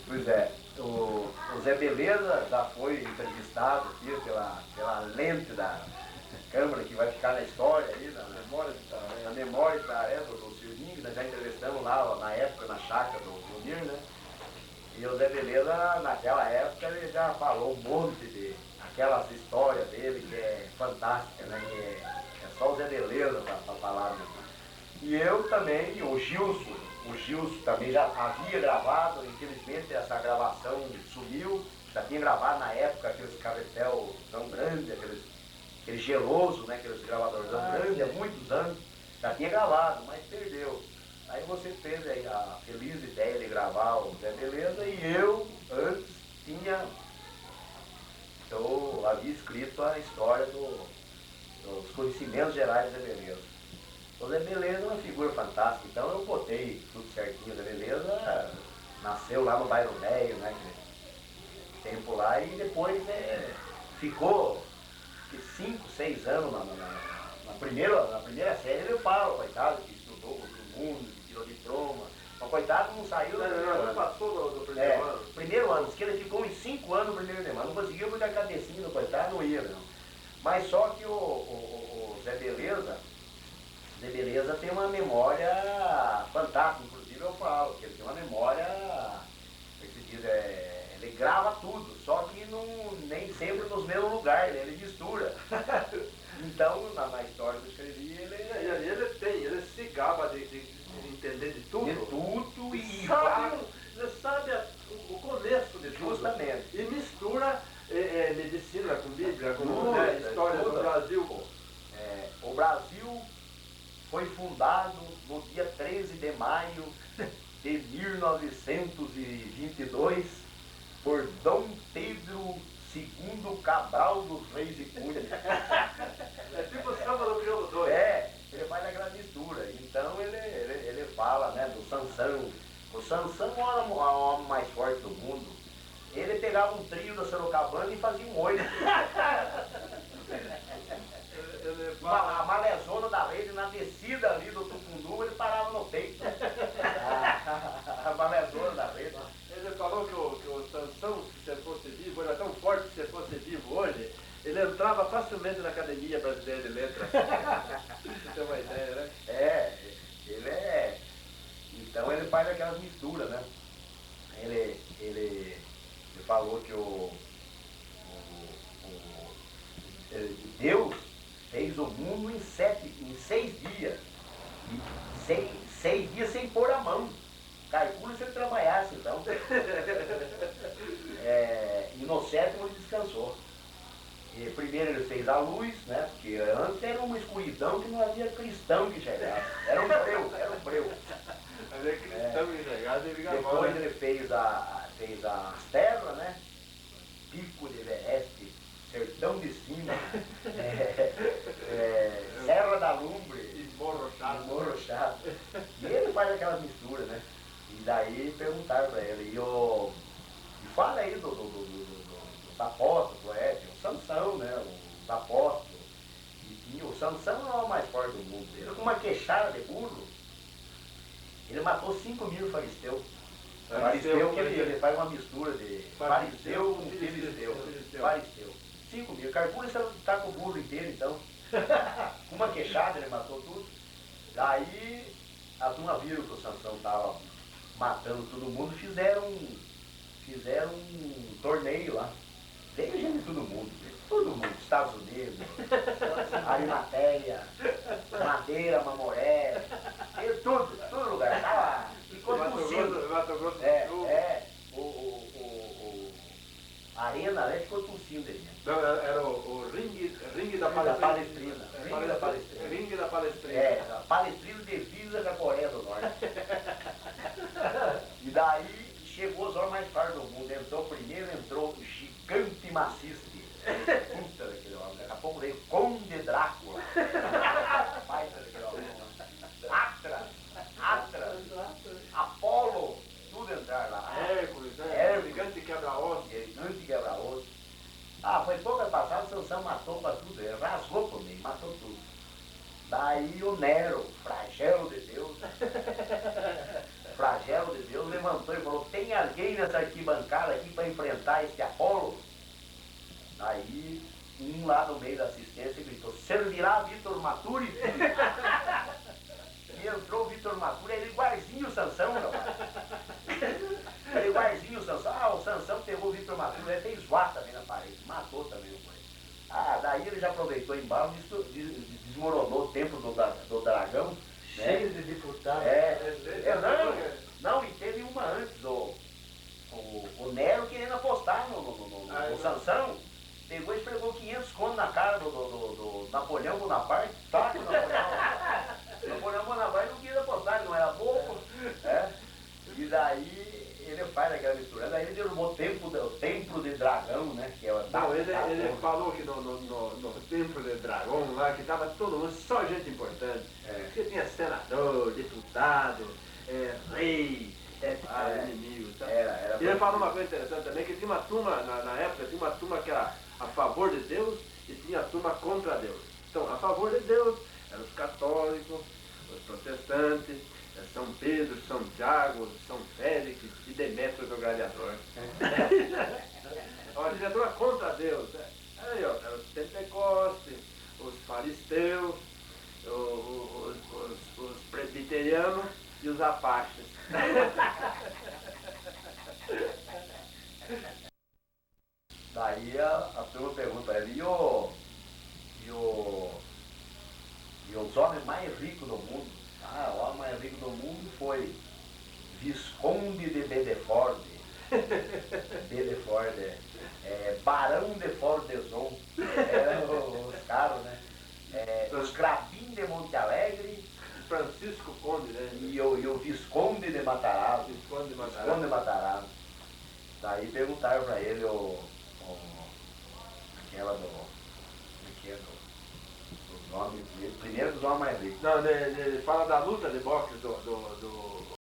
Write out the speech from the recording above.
Pois é, o Zé Beleza já foi entrevistado aqui pela lente da câmera que vai ficar na história aí, na memória do Silvinho, que nós já entrevistamos lá na época na chácara do Mir, né? E o Zé Beleza, naquela época, ele já falou um monte de aquelas histórias dele que é fantástica, né? Que é só o Zé Beleza para falar, né? E eu também, o Gilson também já havia gravado, infelizmente essa gravação sumiu, já tinha gravado na época aqueles carretel tão grande, aquele geloso, né, aqueles gravadores tão grandes, há muitos anos, já tinha gravado, mas perdeu. Aí você teve aí a feliz ideia de gravar o Zé Beleza e eu, antes, eu havia escrito a história dos conhecimentos gerais do Zé Beleza. O Zé Beleza é uma figura fantástica, então eu botei tudo certinho. O Zé Beleza nasceu lá no bairro Velho, né? Tempo lá, e depois ficou 5, 6 anos na primeira série. Eu falo, coitado, que estudou com todo mundo, que tirou diploma. Mas coitado não saiu. Não passou do primeiro ano. Primeiro ano, diz que ele ficou em 5 anos no primeiro ano. Não conseguiu porque a cabecinha do coitado não ia, não. Mas só que o Zé Beleza tem uma memória fantástica, inclusive eu falo que ele tem uma memória, como se diz, ele grava tudo, só que nem sempre nos mesmos lugares, ele mistura. Então, na história que eu escrevi, ele se gaba de entender de tudo. De tudo e ele sabe o começo de tudo. Justamente. E mistura medicina com Bíblia, com história do tudo. Brasil. O Brasil foi fundado no dia 13 de maio de 1922 por Dom Pedro II Cabral dos Reis e Cunha. É tipo o samba do Crioulo 2. Ele faz aquela mistura. Então ele fala, né, do Sansão. O Sansão era o homem mais forte do mundo. Ele pegava um trio da Sorocabana e fazia um 8. A malezona da rede, na descida ali do Tucundu, ele parava no peito. A malezona da rede. Ele falou que o Sansão, se você fosse vivo, ele é tão forte que se você fosse vivo hoje, ele entrava facilmente na Academia Brasileira de Letras. Você tem uma ideia, né? Então ele faz aquelas misturas, né? Ele falou que Deus fez o mundo em 6 dias. E 6 dias sem pôr a mão. Calcula se ele trabalhasse, então. E no 7º ele descansou. E primeiro ele fez a luz, né? Porque antes era uma escuridão que não havia cristão que chegasse. Era um breu. Havia cristão que chegasse e ficava. Depois ele fez as terras, né? Pico de Everest, Sertão de Cima, Serra da Lumbre e Morro Chato. E ele faz aquela mistura, né? E daí perguntaram para ele, e fala aí dos apóstolos, o Sansão, né? Os apóstolos. E o Sansão é o mais forte do mundo. Ele com uma queixada de burro, ele matou 5.000 fariseus. Fariseu que ele faz uma mistura de fariseu com filisteu. Fariseu. 5.000. Calcula se ele está com o burro inteiro, então. Com uma queixada ele matou tudo. Daí a turma viram que o Sansão estava matando todo mundo, fizeram um torneio lá. Veio gente de todo mundo, Estados Unidos, Arimateia, Madeira, Mamoré, todo lugar. Tava, ficou tossindo. Mato Grosso do Sul. A arena, né, ficou tossindo aí. Não, era o ringue da Palestrina. Ringue da Palestrina. A Palestrina divisa com a Coreia do Norte. E daí chegou os homens mais fortes do mundo. Entrou o gigante maciste. Puta daquele homem. Daqui a pouco veio Conde Drácula. Pai daquele homem. Atras, Apolo, tudo entrar lá. Hércules, gigante quebra-osso. Foi pouco passado, o Sansão matou pra tudo, ele rasgou por mim, matou tudo. Daí o Nero, flagelo de Deus, flagelo de Deus, levantou e falou, tem alguém nessa arquibancada aqui para enfrentar este Apolo? Aí, um lá no meio da assistência gritou, servirá Vitor Maturi, filho? E entrou o Vitor Maturi, ele igualzinho o Sansão, rapaz. Ele igualzinho o Sansão. Ah, o Sansão pegou o Vitor Maturi, ele fez voar também na parede, matou também o coisa. Ah, daí ele já aproveitou o embalo, desmoronou o templo do dragão. Cheio de deputados. Não, e teve uma antes, o Nero querendo apostar no Sansão, pegou e esfregou 500 contos na cara do Napoleão Bonaparte, tá? Napoleão Bonaparte não queria apostar, não era bobo, e daí ele faz aquela mistura, daí ele derrubou o templo de dragão, né? Que é não, ele falou que no templo de dragão lá, que estava todo mundo, só gente importante, que tinha senador, deputado, rei, inimigo, sabe? E ele falou uma coisa interessante também, que tinha uma turma, na época, tinha uma turma que era a favor de Deus e tinha a turma contra Deus. Então, a favor de Deus eram os católicos, os protestantes, São Pedro, São Tiago, São Félix e Demétrio do Gladiador. A diretora contra Deus. Aí, ó, eram os pentecostes, os fariseus, os presbiterianos e os apaches. Daí a turma pergunta para ele, e os homens mais ricos do mundo? Ah, o homem mais rico do mundo foi Visconde de Bedeford, Barão de Fordeson, eram os caras, né? Os Grabim de Monte Alegre, Francisco Conde, né? E o Visconde de Matarazzo. Visconde de Matarazzo. Daí perguntaram para ele aquela dos homens, primeiro dos homens mais ricos. Não, ele fala da luta de boxe do